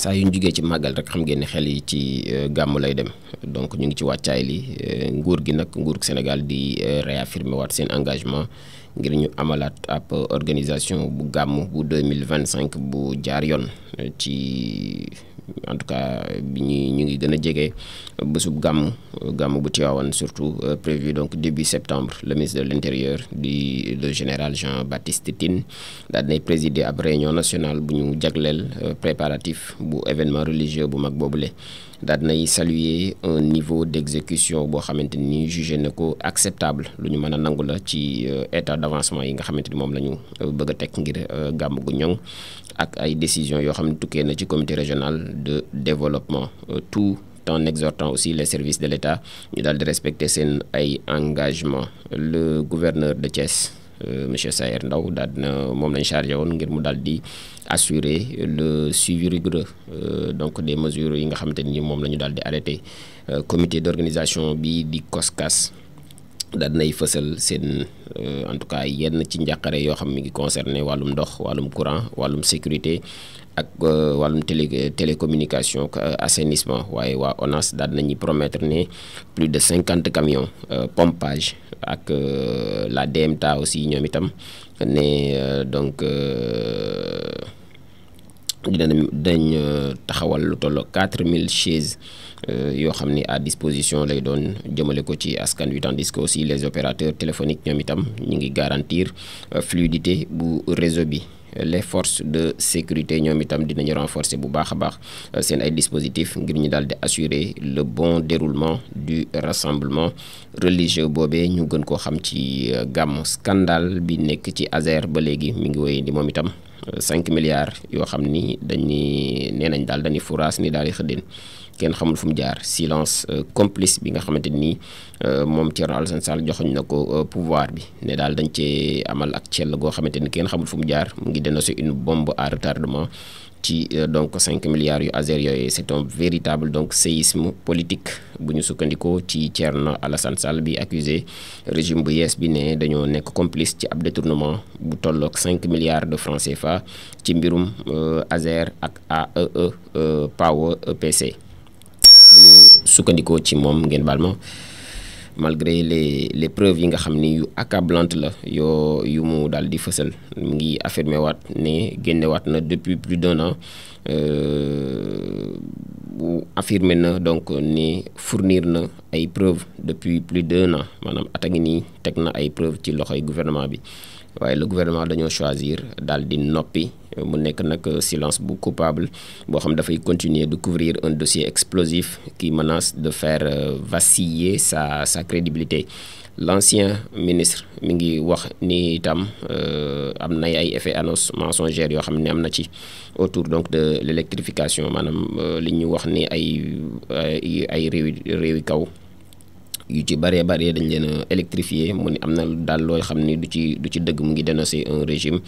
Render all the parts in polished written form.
saa yu ñu jugee ci màggal rek xam ngeen ne xel yi ci gàmm lay dem donc ñu ngi ci wàccaay li nguur gi nag nguur Sénégal di réaffirmer waat seen engagement ngir ñu amalaat ab organisation bu gàmm bu 2025 bu jaar yoon ci en tout cas bi ñu ngi gën a jege bésub gàmm bu Tivaouane surtout prévu donc début septembre. Le ministre de l'Intérieur le général Jean-Baptiste Tine daal dinay présider ab réunion nationale bu ñu jagleel préparatif bu événement religieux bu mag boobule. daal dinay saluer un niveau d'exécution boo xamante ni jugé na ko acceptable lu ñu mën a nangu la ci état d'avancement yi nga xamante ni moom la ñu bëgg a teg ngir gàmm gu ñoŋ ak ay décisions yoo xam ne tukkee na ci comité régional de développement tout en exhortant aussi les services de l'État ñu daal di respecter seen ay engagement. Le gouverneur de Thiès monsieur Sayer Ndaw daal dina moom lañ chargé woon ngir mu daal di assurer le suivi rigoureux donc des mesures yi nga xamante ni moom la ñu daal di arrêté. Comité d'organisation bi di COSCAS daal dinay fësal seen en tout cas yenn ci njàqare yoo xam mi ngi concerné wàllum ndox wàllum courant wàllum sécurité ak wàllum télécommunication assainissement waaye waa ONAS daal dinañuy promettre ne plus de 50 camions pompage ak la DMTA aussi ñoom itam ne donc dañ taxawal lu toll 4000 chaises yoo xam ni à disposition lay doon jëmale ko ci askan wi tandis que aussi les opérateurs téléphoniques ñoom itam ñu ngi garantir fluidité bu réseau bi. Les forces de sécurité ñoom itam dinañu renforcer bu baax a baax seen ay dispositifs ngir ñu daal di assurer le bon déroulement du rassemblement religieux boobee ñu gën koo xam ci gàmm. Scandale bi nekk ci Azer ba léegi mi ngi wéy di moom itam 5 milliards yoo xam ni nee nañ daal dañuy furaas ni daal di xëddeen kenn xamul fu mu jaar. Silence complice bi nga xamante ni moom Thierno Alassane Sall joxoñ na ko pouvoir bi ne daal dañ cee amal ak cell goo xamante ni kenn xamul fu mu jaar mu ngi dénoncer une bombe à retardement ci donc 5 milliards yu Azer yooyu. C'est un véritable donc séisme politique bu ñu sukkandikoo ci Thierno Alassane Sall bi accusé régime bu yees bi ne dañoo nekk complice ci ab détournement bu tolloog 5 milliards de francs CFA ci mbirum Azer ak AEE Power EPC. bu ñu sukkandikoo ci moom ngeen baal ma malgré les preuves yi nga xam ni yu accablante la yu mu daal di fësal mu ngi affirmé waat ne génnewaat na depuis plus d'un an bu affirmé na donc ni fournir na ay preuves depuis plus d'un an maanaam at a ngi nii teg na ay preuves ci loxoy gouvernement bi. waaye le gouvernement dañoo choisir daal di noppi mu nekk nag silence bu coupable boo xam dafay continuer de couvrir un dossier explosif qui menace de faire vaciller sa crédibilité. L'ancien ministre mi ngi wax ni itam am na ay effets annonces mensongers yoo xam ne am na ci autour donc de l'électrification maanaam li ñu wax ni ay réewi kaw yu ci bëree dañ leen a électrifié mu ni am na daal loo xam ni du ci dëgg. mu ngi dénoncer un régime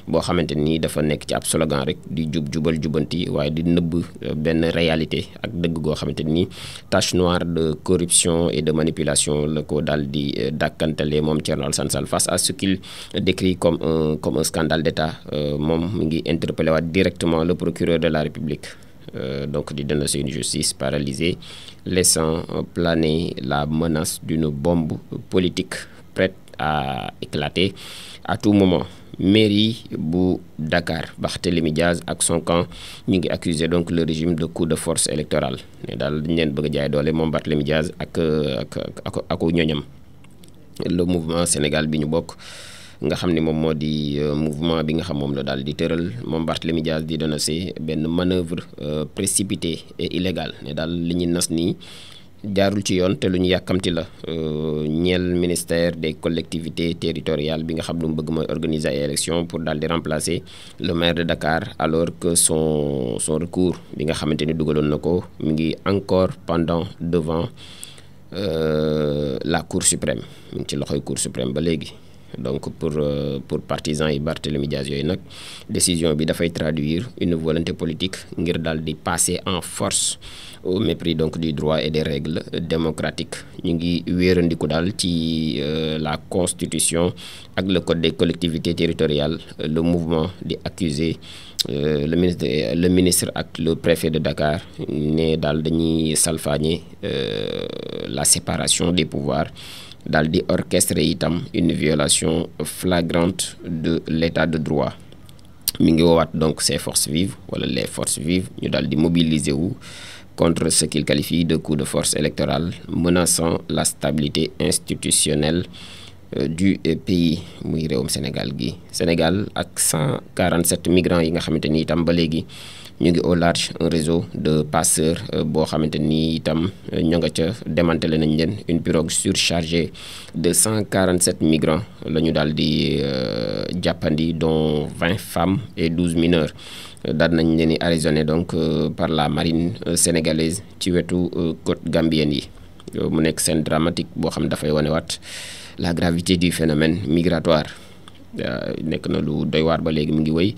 boo xamante ni dafa nekk ci ab slogan rek di jubal jubanti waaye di nëbb benn réalité ak dëgg goo xamante ni tache noire de corruption et de manipulation la ko daal di dàkkantale moom Thierno Alassane Sall face à ce qu'il décrit comme un scandale d'État. moom mu ngi interpellé waat directement le procureur de la République. Donc di dénoncer une justice paralysée laissant planer la menace d'une bombe politique prête à éclater à tout moment. Mairie bu Dakar Barthélémy Diaz ak son camp ñu ngi accuser donc le régime de coup de force électorale ne daal dañ leen bëgg a jaay doole moom Barthélémy Diaz ak ñoñam. Le mouvement Sénégal bi ñu bokk nga xam ne moom moo di mouvement bi nga xam moom la daal di tëral moom Barthélémy Diaz di dénoncer benn manœuvre précipitée et illégale ne daal li ñu nas nii jaarul ci yoon te lu ñu yàkkamti la ñeel ministère des collectivités territoriales bi nga xam lu mu bëgg mooy organiser ay élections pour daal di remplacer le maire de Dakar alors que son recours bi nga xamante ni dugaloon na ko mi ngi encore pendant devant la Cour suprême mu ngi ci loxoy Cour suprême ba léegi. donc pour partisans yi Barthélémy Dias yooyu nag décision bi dafay traduire une volonté politique ngir daal di passer en force au mépris donc du droit et des règles démocratiques. ñu ngi wéerandiku daal ci la constitution ak le code des collectivités territoriales. Le mouvement di accuser le ministre ak le préfet de Dakar ne daal dañuy salfaañe la séparation des pouvoirs, daal di orchestrer itam une violation flagrante de l'état de droit. mi ngi woowaat donc ces forces vives wala les forces vives ñu daal di mobiliser wu contre ce qu'il qualifie de coup de force électorale menaçant la stabilité institutionnelle du pays. muy réewum Sénégal gi. Sénégal ak 147 migrants yi nga xamante ni itam ba léegi ñu ngi au large un réseau de passeurs boo xamante ni itam ñoo nga ca démantelé nañ leen. Une pirogue surchargée de 147 migrants la ñu daal di jàppandi, dont 20 femmes et 12 mineurs. daal nañ leen di arraisonné donc par la marine sénégalaise ci wetu côte gambienne yi. mu nekk scène dramatique boo xam dafay wanewaat la gravité du phénomène migratoire. nekk na lu doy waar ba léegi mu ngi wéy.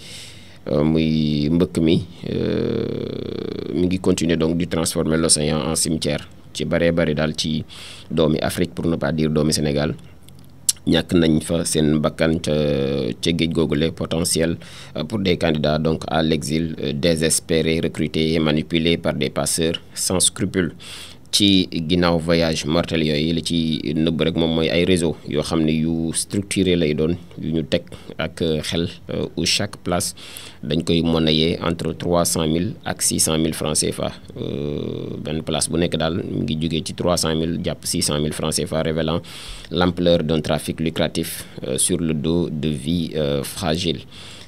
muy mbëkk mi ngi continuer donc di transformer l'océan en cimetière ci baree bari daal ci doomi Afrique, pour ne pas dire doomi Sénégal. ñàkk nañ fa seen bakkan ca géej googule. Potentiel pour des candidats donc à l'exil, désespérés, recrutés et manipulés par des passeurs sans scrupules. ci ginnaaw voyage mortel yooyu li ci nëbb rek moom mooy ay réseau yoo xam ne yu structuré lay doon, yu ñu teg ak xel, où chaque place dañ koy monnayer entre 300 000 ak 600 000 francs CFA. benn place bu nekk daal mu ngi jógee ci 300 000 jàpp 600 000 francs CFA, révélant l'ampleur d'un trafic lucratif sur le dos de vies fragiles.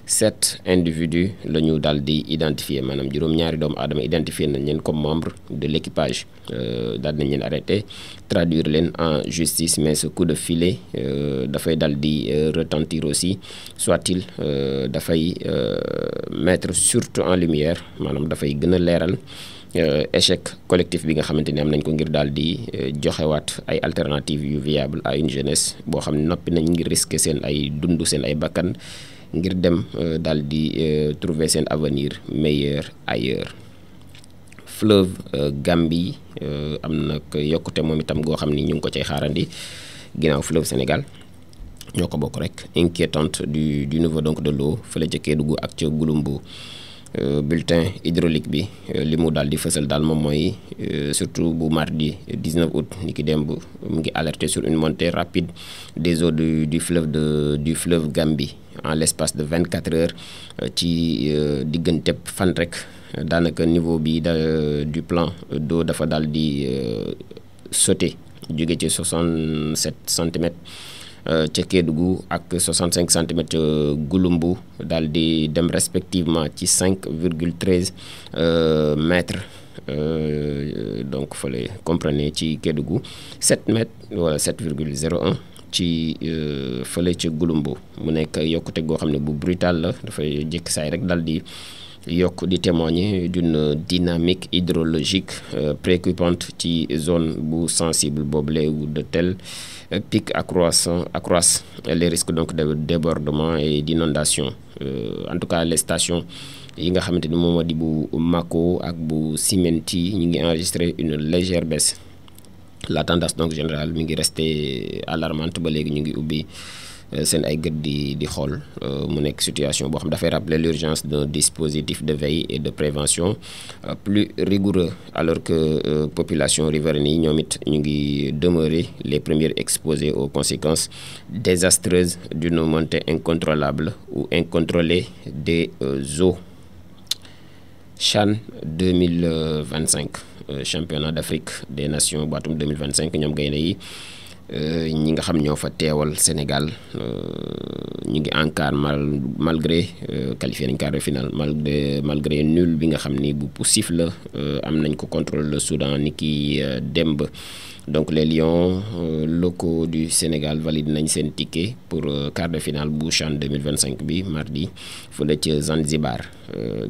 7 individus la ñu daal di identifier, maanaam juróom-ñaari doomu aadama identifié nañ leen comme membre de l'équipage. daal nañ leen arrêté, traduire leen en justice, mais ce coup de filet dafay daal di retentir aussi, soit-il dafay mettre surtout en lumière, maanaam dafay gën a leeral échec collectif bi nga xamante ni am nañ ko ngir daal di joxewaat ay alternatives yu viable à une jeunesse boo xam ne noppi nañ ngir risquer seen ay dund, seen ay bakkan ngir dem daal di trouver seen avenir meilleur ailleurs. Fleuve Gambie am na yokkute moom itam goo xam ni ñu ngi ko cay xaarandi ginnaaw fleuve Sénégal ñoo ko bokk rek. Inquiétante du niveau donc de l'eau fële ca Kédougou ak ca Gouloumbou. Bulletin hydraulique bi li mu daal di fësal daal moom mooy surtout bu mardi 19 août ni ki démb mu ngi alerté sur une montée rapide des eaux du fleuve Gambie en l'espace de 24 heures. ci diggante fan rek daanaka niveau bi du plan d'eau dafa daal di sauté jóge ci 67 centimètres ca Kédougou ak 65 centimètres ca Gouloumbou, daal di dem respectivement ci 5,13 mètres. donc fële comprenez ci Kédougou 7 mètres wala 7,01 ci fële ca Gouloumbou. mu nekk yokkute goo xam ne bu brutal la, dafay jékki saay rek daal di yokk, di témoigner d'une dynamique hydrologique préoccupante ci zone bu sensible boobule, où de tels pics accroissent les risques donc de débordement et d'inondation. En tout cas les stations yi nga xamante ni moom moo di bu Mako ak bu Simenti ñu ngi enregistré une légère baisse. La tendance donc générale mi ngi resté alarmante ba léegi ñu ngi ubbi seen ay gët di xool. mu nekk situation boo xam dafay rappeler l'urgence d'un dispositif de veille et de prévention plus rigoureux, alors que population riveraine yi ñoom it ñu ngi demeurer les premiers exposés aux conséquences désastreuses d'une montée incontrôlable ou incontrôlée des eaux. CHAN 2025, championnat d'Afrique des nations bu atum 2025, ñoom gaynde yi ñi nga xam ñoo fa teewal Sénégal ñu ngi en quart malgré qualifié nañ quart de finale, malgré nul bi nga xam ni bu poussif la am nañ ko contre le Soudan ni ki démb. Donc les Lions locaux du Sénégal valide nañ seen ticket pour quart de finale bu CHAN 2025 bi mardi fële ca Zanzibar,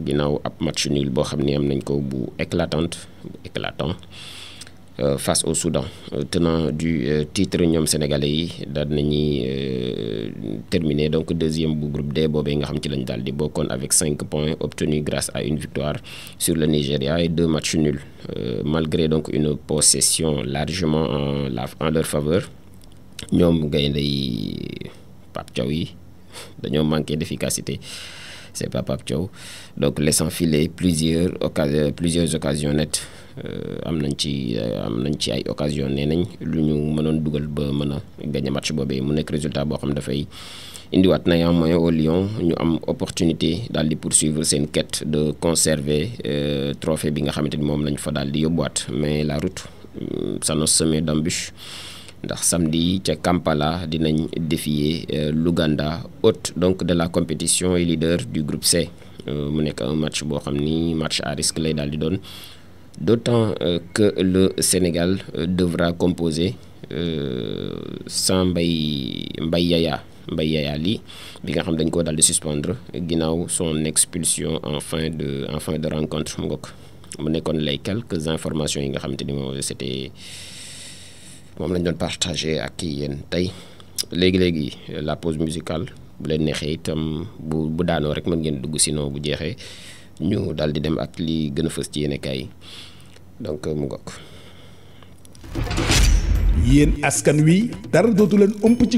ginnaaw ab match nul boo xam ni am nañ ko bu éclatant face au Soudan. Tenant du titre ñoom sénégalais yi daal nañuy terminé donc deuxième bu groupe D boobee nga xam ci lañ daal di bokkoon avec 5 points obtenus grâce à une victoire sur le Nigeria et 2 matchs nuls malgré donc une possession largement en leur faveur ñoom gaynde yi Pape Thiaw yi dañoo manqué d'efficacité. C'est pas Pape Thiaw donc laissant filer plusieurs occasions nettes am nañ ci ay occasion nee nañ lu ñu mënoon dugal ba mën a gagner match boobee mu nekk résultat boo xam dafay indiwaat néanmoins au Lion ñu am opportunité daal di poursuivre seen quête de conserver trophée bi nga xamante ni moom lañ fa daal di yóbbuwaat mais la route s'annonce semée d'embûches ndax samedi ca Kampala dinañ défier l'Ouganda, hôte donc de la compétition et leader du groupe C mu nekk un match boo xam ni match à risque lay daal di doon d'autant que le Sénégal devra composer sans Mbaye Yaya Ly bi nga xam dañ koo daal di suspendre ginnaaw son expulsion en fin de rencontre mu nekkoon lay quelques informations yi nga xamante ni moom lañ doon partagé ak kii yéen tey léegi la pause musicale bu leen neexee itam bu daanoo rek mën ngeen dugg sinon bu jeexee ñu daal di dem ak li gën a fës ci yéenekaay yi donc mu ngoog. yéen askan wi dara dootu leen ëmp ci